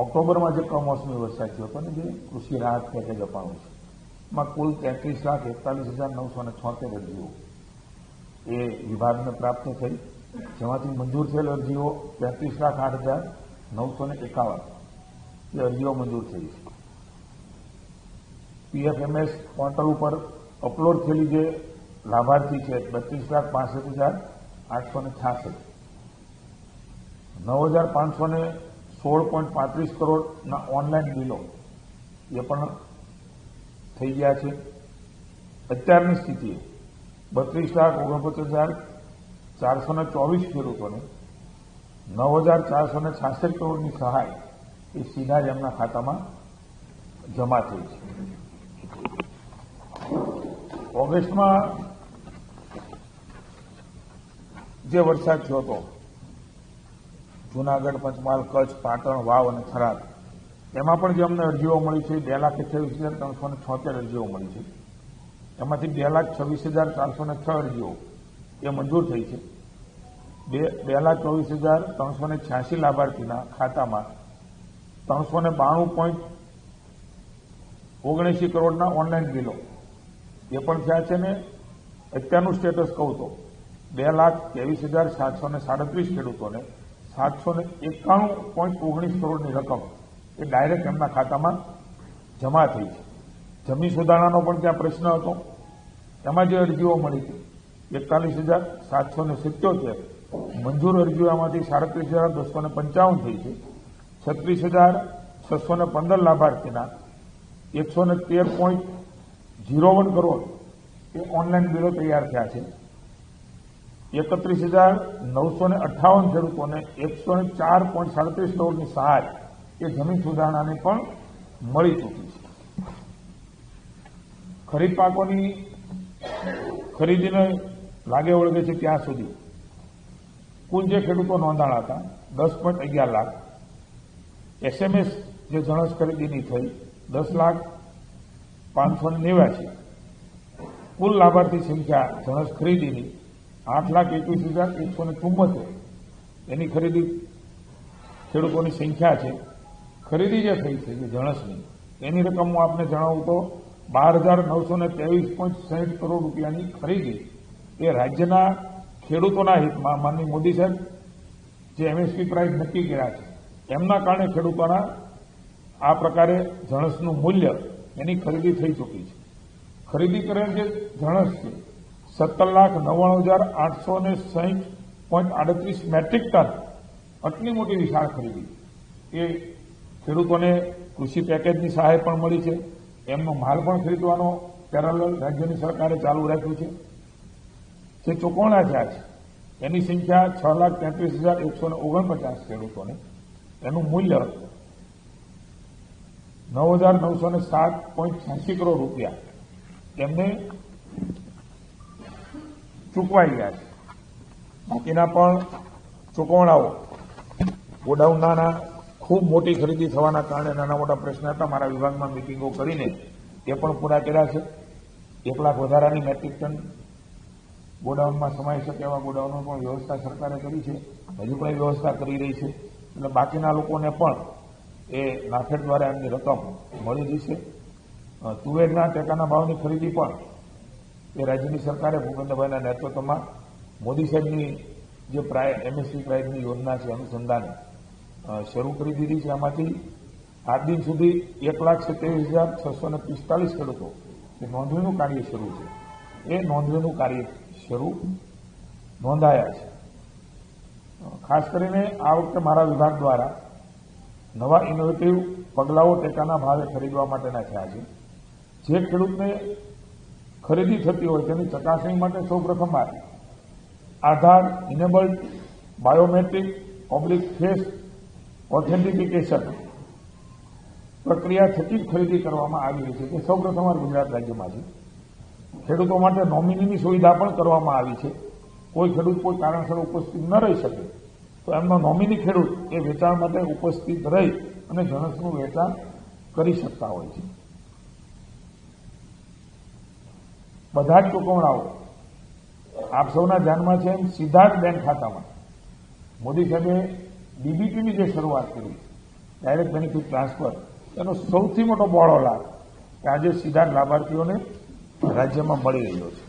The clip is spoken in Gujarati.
ઓક્ટોબરમાં જે કમોસમી વરસાદ થયો હતો ને જે કૃષિ રાહત પેકેજ અપાયું છે એમાં કુલ 33,41,976 અરજીઓ એ વિભાગને પ્રાપ્ત થઈ, જેમાંથી મંજૂર થયેલ અરજીઓ 33,08,951 એ અરજીઓ મંજૂર થઈ છે. PFMS પોર્ટલ ઉપર અપલોડ થયેલી જે લાભાર્થી છે 32,65,866, 9,516.35 કરોડના ઓનલાઈન બિલો એ પણ થઈ ગયા છે. અત્યારની સ્થિતિએ 32,49,424 ખેડૂતોને 9,466 કરોડની સહાય એ સીધા જ એમના ખાતામાં જમા થઈ છે. ઓગસ્ટમાં જે વરસાદ થયો હતો જૂનાગઢ, પંચમહાલ, કચ્છ, પાટણ, વાવ અને થરાદ, એમાં પણ જે અમને અરજીઓ મળી છે 2,28,376 અરજીઓ મળી છે. એમાંથી 2,26,406 અરજીઓ એ મંજૂર થઈ છે. 2,24,386 લાભાર્થીના ખાતામાં 392.79 કરોડના ઓનલાઈન બિલો એ પણ થયા છે. ને અત્યારનું સ્ટેટસ કહું તો 2,23,737 ખેડૂતોને 791.19 કરોડની રકમ એ ડાયરેક્ટ એમના ખાતામાં જમા થઈ છે. જમીન સુધારણાનો પણ ત્યાં પ્રશ્ન હતો, એમાં જે અરજીઓ મળી હતી 41,777 મંજૂર અરજીઓમાંથી 37,255 થઈ છે. 36,615 લાભાર્થીના 113.01 કરોડ એ ઓનલાઈન બિલો તૈયાર થયા છે. 31,958 ખેડૂતોને 104.37 કરોડની સહાય એ જમીન સુધારણાની પણ મળી ચૂકી છે. ખરીફ પાકોની ખરીદીને લાગે વળગે છે ત્યાં સુધી કુલ જે ખેડૂતો નોંધાણા હતા 10.11 લાખ. SMS જે જણસ ખરીદીની થઈ 10,589. કુલ લાભાર્થી સંખ્યા જણસ ખરીદીની 8,21,174 એની ખરીદી ખેડૂતોની સંખ્યા છે. ખરીદી જે થઈ છે જે જણસની એની રકમ હું આપને જણાવું તો 12,923.60 કરોડ રૂપિયાની ખરીદી એ રાજ્યના ખેડૂતોના હિતમાં માનનીય મોદી સાહેબ જે MSP પ્રાઇસ નક્કી કર્યા છે એમના કારણે ખેડૂતોના આ પ્રકારે જણસનું મૂલ્ય એની ખરીદી થઈ ચૂકી છે. ખરીદી કરેલ જે જણસ છે 17,99,860.38 મેટ્રિક ટન, આટલી મોટી વિશાળ ખરીદી એ ખેડૂતોને કૃષિ પેકેજની સહાય પણ મળી છે. એમનો માલ પણ ખરીદવાનો પેરેલલ રાજ્યની સરકારે ચાલુ રાખ્યું છે. જે ચૂકવણા થયા છે એની સંખ્યા 6,33,149 ખેડૂતોને એનું મૂલ્ય 9,907.86 કરોડ રૂપિયા એમને ચૂકવાઈ ગયા છે. બાકીના પણ ચૂકવણાઓ ગોડાઉનના ખૂબ મોટી ખરીદી થવાના કારણે નાના મોટા પ્રશ્ન હતા. મારા વિભાગમાં મિટિંગો કરીને એ પણ પૂરા કર્યા છે. 1 લાખ વધારાની મેટ્રિક ટન ગોડાઉનમાં સમાઈ શકે એવા ગોડાઉનનો પણ વ્યવસ્થા સરકારે કરી છે, હજુ પણ વ્યવસ્થા કરી રહી છે. એટલે બાકીના લોકોને પણ એ નાફેડ દ્વારા એમની રકમ મળી જશે. તુવેરના ટેકાના ભાવની ખરીદી પણ એ રાજ્યની સરકારે ભૂપેન્દ્રભાઈના નેતૃત્વમાં મોદી સાહેબની જે MSP પ્રાઇઝની યોજના છે અનુસંધાને શરૂ કરી દીધી છે. આમાંથી આજ દિન સુધી 1,27,645 ખેડૂતો એ નોંધણીનું કાર્ય શરૂ છે. એ નોંધણીનું કાર્ય નોંધાયા છે. ખાસ કરીને આ વખતે મારા વિભાગ દ્વારા નવા ઇનોવેટિવ પગલાઓ ટેકાના ભાવે ખરીદવા માટેના થયા છે. જે ખેડૂતને ખરીદી થતી હોય તેની ચકાસણી માટે સૌપ્રથમ આધાર ઇનેબલ્ડ બાયોમેટ્રિક ફેસ ઓથેન્ટિફિકેશન પ્રક્રિયા થકી જ ખરીદી કરવામાં આવી રહી છે. તે સૌપ્રથમ ગુજરાત રાજ્યમાં છે. ખેડૂતો માટે નોમિનીની સુવિધા પણ કરવામાં આવી છે. કોઈ ખેડૂત કોઈ કારણસર ઉપસ્થિત ન રહી શકે તો એમનો નોમિની ખેડૂત એ વેચાણ માટે ઉપસ્થિત રહી અને જણસનું વેચાણ કરી શકતા હોય છે. બધા જ ચૂકવણાઓ આપ સૌના ધ્યાનમાં છે એમ સીધા જ બેંક ખાતામાં મોદી સાહેબે DBTની જે શરૂઆત કરી ડાયરેક્ટ બેનિફિટ ટ્રાન્સફર એનો સૌથી મોટો બહોળો લાભ કે આજે સીધા લાભાર્થીઓને રાજ્યમાં મળી રહ્યો છે.